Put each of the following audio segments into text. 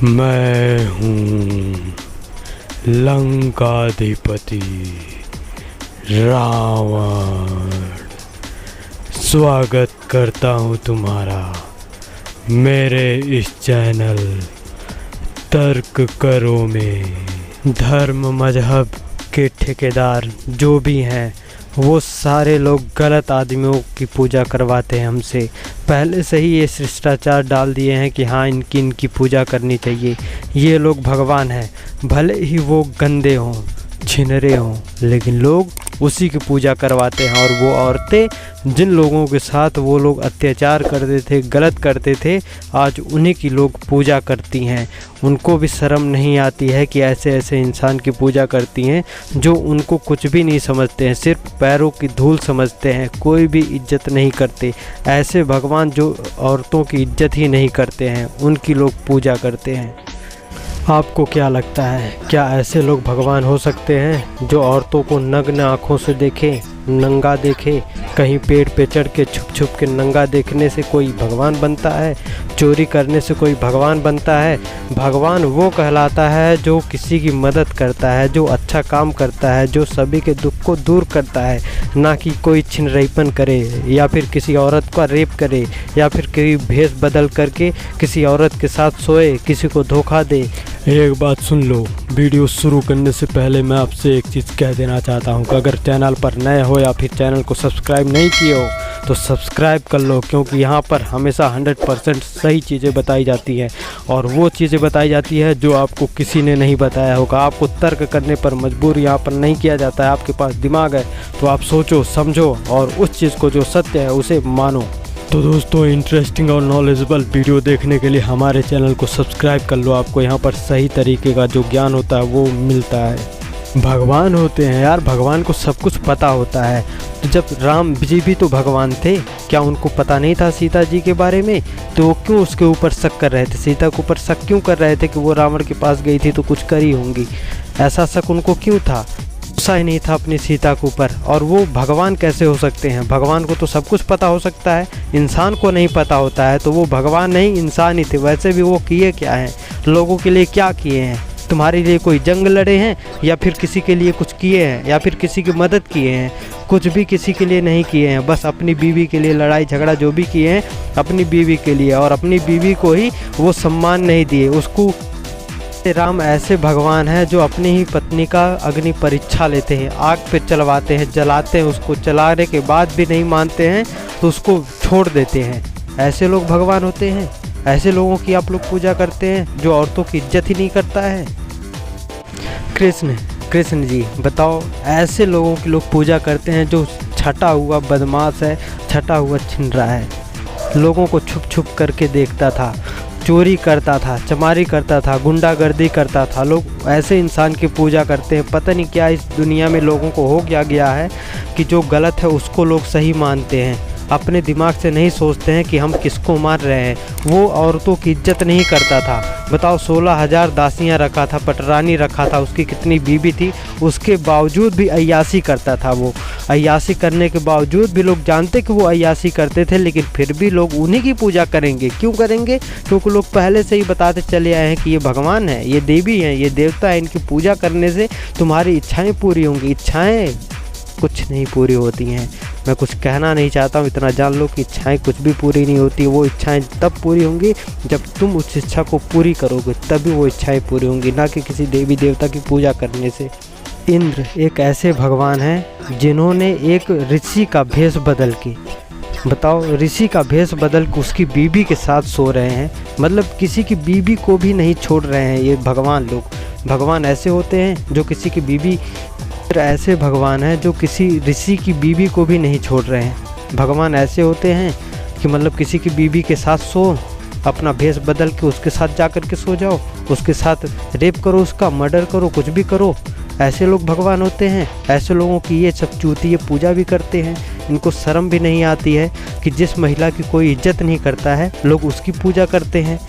मैं हूँ लंकाधिपति रावण। स्वागत करता हूँ तुम्हारा मेरे इस चैनल तर्क करो में। धर्म मजहब के ठेकेदार जो भी हैं वो सारे लोग गलत आदमियों की पूजा करवाते हैं हमसे। पहले से ही ये शिष्टाचार डाल दिए हैं कि हाँ इनकी पूजा करनी चाहिए। ये लोग भगवान हैं, भले ही वो गंदे हों छिनरे हों, लेकिन लोग उसी की पूजा करवाते हैं। और वो औरतें जिन लोगों के साथ वो लोग अत्याचार करते थे, गलत करते थे, आज उन्हीं की लोग पूजा करती हैं। उनको भी शर्म नहीं आती है कि ऐसे ऐसे इंसान की पूजा करती हैं जो उनको कुछ भी नहीं समझते हैं, सिर्फ पैरों की धूल समझते हैं, कोई भी इज्जत नहीं करते। ऐसे भगवान जो औरतों की इज्जत ही नहीं करते हैं उनकी लोग पूजा करते हैं। आपको क्या लगता है, क्या ऐसे लोग भगवान हो सकते हैं जो औरतों को नग्न आँखों से देखे, नंगा देखे? कहीं पेड़ पे चढ़ के छुप छुप के नंगा देखने से कोई भगवान बनता है? चोरी करने से कोई भगवान बनता है? भगवान वो कहलाता है जो किसी की मदद करता है, जो अच्छा काम करता है, जो सभी के दुख को दूर करता है, ना कि कोई छिनरईपन करे या फिर किसी औरत का रेप करे या फिर कोई भेष बदल करके किसी औरत के साथ सोए, किसी को धोखा दे। एक बात सुन लो, वीडियो शुरू करने से पहले मैं आपसे एक चीज़ कह देना चाहता हूँ कि अगर चैनल पर नए हो या फिर चैनल को सब्सक्राइब नहीं किए हो तो सब्सक्राइब कर लो, क्योंकि यहाँ पर हमेशा 100% सही चीज़ें बताई जाती हैं और वो चीज़ें बताई जाती है जो आपको किसी ने नहीं बताया होगा। आपको तर्क करने पर मजबूर यहाँ पर नहीं किया जाता है। आपके पास दिमाग है तो आप सोचो समझो और उस चीज़ को जो सत्य है उसे मानो। तो दोस्तों, इंटरेस्टिंग और नॉलेजेबल वीडियो देखने के लिए हमारे चैनल को सब्सक्राइब कर लो। आपको यहाँ पर सही तरीके का जो ज्ञान होता है वो मिलता है। भगवान होते हैं यार, भगवान को सब कुछ पता होता है। तो जब राम जी भी तो भगवान थे, क्या उनको पता नहीं था सीता जी के बारे में? तो वो क्यों उसके ऊपर शक कर रहे थे? सीता के ऊपर शक क्यों कर रहे थे कि वो रावण के पास गई थी तो कुछ करी होंगी? ऐसा शक उनको क्यों था? गुस्सा ही नहीं था अपनी सीता के ऊपर। और वो भगवान कैसे हो सकते हैं? भगवान को तो सब कुछ पता हो सकता है, इंसान को नहीं पता होता है। तो वो भगवान नहीं इंसान ही थे। वैसे भी वो किए क्या हैं, लोगों के लिए क्या किए हैं? तुम्हारे लिए कोई जंग लड़े हैं या फिर किसी के लिए कुछ किए हैं या फिर किसी की मदद किए हैं? कुछ भी किसी के लिए नहीं किए हैं। बस अपनी बीवी के लिए लड़ाई झगड़ा जो भी किए हैं अपनी बीवी के लिए, और अपनी बीवी को ही वो सम्मान नहीं दिए। उसको राम ऐसे भगवान हैं जो अपनी ही पत्नी का अग्नि परीक्षा लेते हैं, आग पे चलवाते हैं, जलाते हैं, उसको चलाने के बाद भी नहीं मानते हैं तो उसको छोड़ देते हैं। ऐसे लोग भगवान होते हैं? ऐसे लोगों की आप लोग पूजा करते हैं जो औरतों की इज्जत ही नहीं करता है? कृष्ण जी बताओ, ऐसे लोगों की लोग पूजा करते हैं जो छटा हुआ बदमाश है, छटा हुआ छिनरा है, लोगों को छुप छुप करके देखता था, चोरी करता था, चमारी करता था, गुंडागर्दी करता था। लोग ऐसे इंसान की पूजा करते हैं। पता नहीं क्या इस दुनिया में लोगों को हो क्या गया है कि जो गलत है उसको लोग सही मानते हैं। अपने दिमाग से नहीं सोचते हैं कि हम किसको मार रहे हैं। वो औरतों की इज्जत नहीं करता था। बताओ, 16,000 दासियाँ रखा था, पटरानी रखा था, उसकी कितनी बीबी थी, उसके बावजूद भी अय्यासी करता था। वो अय्यासी करने के बावजूद भी लोग जानते कि वो अय्यासी करते थे, लेकिन फिर भी लोग उन्हीं की पूजा करेंगे। क्यों करेंगे? क्योंकि लोग पहले से ही बताते चले आए हैं कि ये भगवान है, ये देवी हैं, ये देवता है, इनकी पूजा करने से तुम्हारी इच्छाएँ पूरी होंगी। इच्छाएँ कुछ नहीं पूरी होती हैं। मैं कुछ कहना नहीं चाहता हूँ, इतना जान लो कि इच्छाएं कुछ भी पूरी नहीं होती। वो इच्छाएं तब पूरी होंगी जब तुम उस इच्छा को पूरी करोगे, तभी वो इच्छाएं पूरी होंगी, ना कि किसी देवी देवता की पूजा करने से। इंद्र एक ऐसे भगवान हैं जिन्होंने एक ऋषि का भेष बदल के, बताओ, ऋषि का भेष बदल के उसकी बीबी के साथ सो रहे हैं। मतलब किसी की बीबी को भी नहीं छोड़ रहे हैं ये भगवान लोग। भगवान ऐसे होते हैं जो किसी की बीबी, ऐसे भगवान हैं जो किसी ऋषि की बीबी को भी नहीं छोड़ रहे हैं। भगवान ऐसे होते हैं कि मतलब किसी की बीबी के साथ सो, अपना भेष बदल के उसके साथ जा कर के सो जाओ, उसके साथ रेप करो, उसका मर्डर करो, कुछ भी करो। ऐसे लोग भगवान होते हैं। ऐसे लोगों की ये सब चूतिए पूजा भी करते हैं। इनको शर्म भी नहीं आती है कि जिस महिला की कोई इज्जत नहीं करता है लोग उसकी पूजा करते हैं।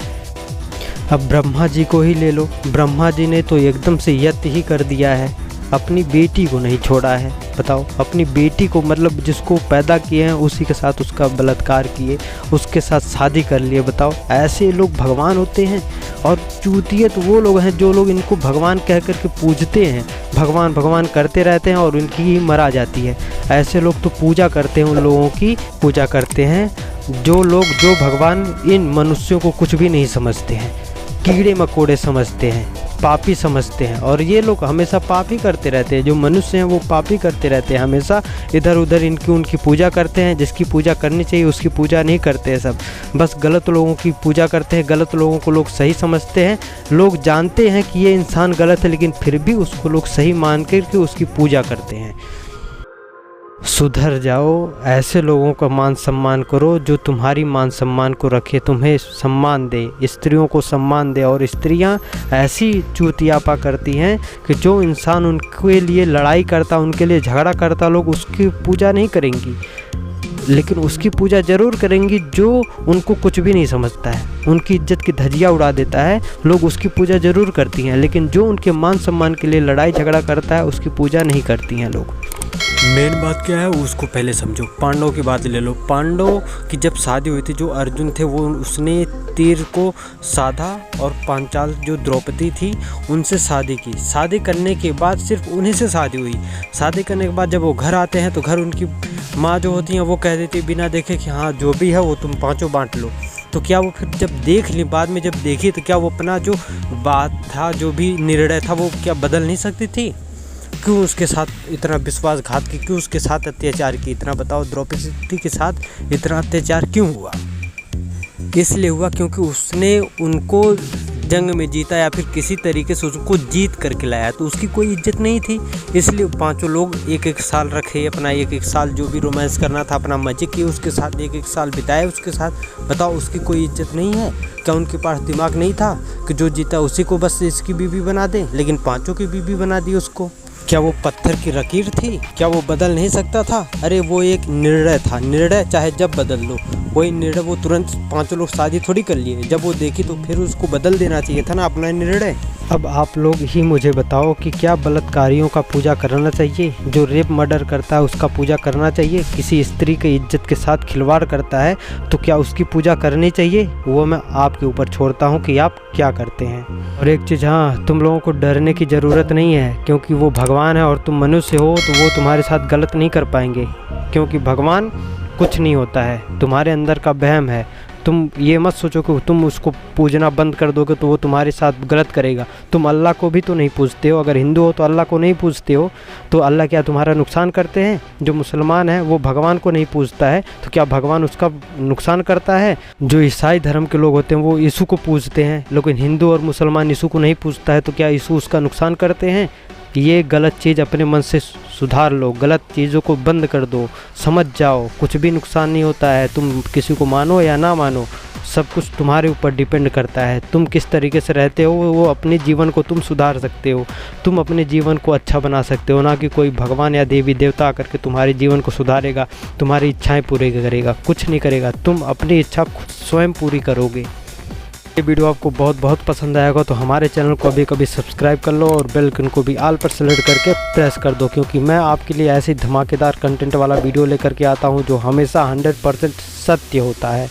अब ब्रह्मा जी को ही ले लो, ब्रह्मा जी ने तो एकदम से यज्ञ ही कर दिया है। अपनी बेटी को नहीं छोड़ा है। बताओ, अपनी बेटी को मतलब जिसको पैदा किए हैं उसी के साथ उसका बलात्कार किए, उसके साथ शादी कर लिए। बताओ, ऐसे लोग भगवान होते हैं? और चूतिए तो वो लोग हैं जो लोग इनको भगवान कह कर के पूजते हैं, भगवान भगवान करते रहते हैं और उनकी ही मरा जाती है। ऐसे लोग तो पूजा करते हैं, उन लोगों की पूजा करते हैं जो लोग, जो भगवान इन मनुष्यों को कुछ भी नहीं समझते हैं, कीड़े मकोड़े समझते हैं, पापी समझते हैं। और ये लोग हमेशा पाप ही करते रहते हैं, जो मनुष्य हैं वो पाप ही करते रहते हैं, हमेशा इधर उधर इनकी उनकी पूजा करते हैं। जिसकी पूजा करनी चाहिए उसकी पूजा नहीं करते हैं, सब बस गलत लोगों की पूजा करते हैं। गलत लोगों को लोग सही समझते हैं, लोग जानते हैं कि ये इंसान गलत है लेकिन फिर भी उसको लोग सही मान कर के उसकी पूजा करते हैं। सुधर जाओ, ऐसे लोगों का मान सम्मान करो जो तुम्हारी मान सम्मान को रखे, तुम्हें सम्मान दे, स्त्रियों को सम्मान दे। और स्त्रियां ऐसी चूतियापा करती हैं कि जो इंसान उनके लिए लड़ाई करता, उनके लिए झगड़ा करता, लोग उसकी पूजा नहीं करेंगी, लेकिन उसकी पूजा ज़रूर करेंगी जो उनको कुछ भी नहीं समझता है, उनकी इज्जत की धज्जियाँ उड़ा देता है, लोग उसकी पूजा ज़रूर करती हैं। लेकिन जो उनके मान सम्मान के लिए लड़ाई झगड़ा करता है उसकी पूजा नहीं करती हैं लोग। मेन बात क्या है उसको पहले समझो। पांडवों की बात ले लो। पांडवों की जब शादी हुई थी, जो अर्जुन थे वो उसने तीर को साधा और पांचाल जो द्रौपदी थी उनसे शादी की। शादी करने के बाद सिर्फ उन्हीं से शादी हुई। शादी करने के बाद जब वो घर आते हैं तो घर उनकी माँ जो होती हैं वो कह देती है बिना देखे कि हाँ जो भी है वो तुम पाँचों बांट लो। तो क्या वो फिर जब देख ली, बाद में जब देखी, तो क्या वो अपना जो बात था, जो भी निर्णय था, वो क्या बदल नहीं सकती थी? क्यों उसके साथ इतना विश्वासघात की, क्यों उसके साथ अत्याचार की? इतना बताओ, द्रौपदी के साथ इतना अत्याचार क्यों हुआ? इसलिए हुआ क्योंकि उसने उनको जंग में जीता या फिर किसी तरीके से उसको जीत करके लाया, तो उसकी कोई इज्जत नहीं थी। इसलिए पांचों लोग एक एक साल रखे, अपना एक एक साल जो भी रोमांस करना था अपना मजे किए उसके साथ, एक एक साल बिताए उसके साथ। बताओ, उसकी कोई इज्जत नहीं है? क्या उनके पास दिमाग नहीं था कि जो जीता उसी को बस इसकी बीवी बना दे? लेकिन पांचों की बीवी बना दी उसको। क्या वो पत्थर की लकीर थी? क्या वो बदल नहीं सकता था? अरे वो एक निर्णय था, निर्णय चाहे जब बदल लो, वही निर्णय वो तुरंत पांचों लोग शादी थोड़ी कर लिए। जब वो देखी तो फिर उसको बदल देना चाहिए था ना अपना निर्णय। अब आप लोग ही मुझे बताओ कि क्या बलात्कारियों का पूजा करना चाहिए? जो रेप मर्डर करता है उसका पूजा करना चाहिए? किसी स्त्री की इज्जत के साथ खिलवाड़ करता है तो क्या उसकी पूजा करनी चाहिए? वो मैं आपके ऊपर छोड़ता हूँ कि आप क्या करते हैं। और एक चीज़, हाँ, तुम लोगों को डरने की ज़रूरत नहीं है, क्योंकि वो भगवान है और तुम मनुष्य हो, तो वो तुम्हारे साथ गलत नहीं कर पाएंगे। क्योंकि भगवान कुछ नहीं होता है, तुम्हारे अंदर का वहम है। तुम ये मत सोचो कि तुम उसको पूजना बंद कर दोगे तो वो तुम्हारे साथ गलत करेगा। तुम अल्लाह को भी तो नहीं पूजते हो। अगर हिंदू हो तो अल्लाह को नहीं पूजते हो, तो अल्लाह क्या तुम्हारा नुकसान करते हैं? जो मुसलमान है वो भगवान को नहीं पूजता है, तो क्या भगवान उसका नुकसान करता है? जो ईसाई धर्म के लोग होते हैं वो यीशु को पूजते हैं, लेकिन हिंदू और मुसलमान यीशु को नहीं पूजता है, तो क्या यीशु उसका नुकसान करते हैं? ये गलत चीज़ अपने मन से सुधार लो, गलत चीज़ों को बंद कर दो, समझ जाओ कुछ भी नुकसान नहीं होता है। तुम किसी को मानो या ना मानो, सब कुछ तुम्हारे ऊपर डिपेंड करता है। तुम किस तरीके से रहते हो, वो अपने जीवन को तुम सुधार सकते हो, तुम अपने जीवन को अच्छा बना सकते हो, ना कि कोई भगवान या देवी देवता आकर के तुम्हारे जीवन को सुधारेगा, तुम्हारी इच्छाएँ पूरी करेगा। कुछ नहीं करेगा, तुम अपनी इच्छा खुद स्वयं पूरी करोगे। ये वीडियो आपको बहुत बहुत पसंद आएगा तो हमारे चैनल को अभी कभी सब्सक्राइब कर लो और बेल आइकन को भी ऑल पर सेलेक्ट करके प्रेस कर दो, क्योंकि मैं आपके लिए ऐसी धमाकेदार कंटेंट वाला वीडियो लेकर के आता हूँ जो हमेशा 100% सत्य होता है।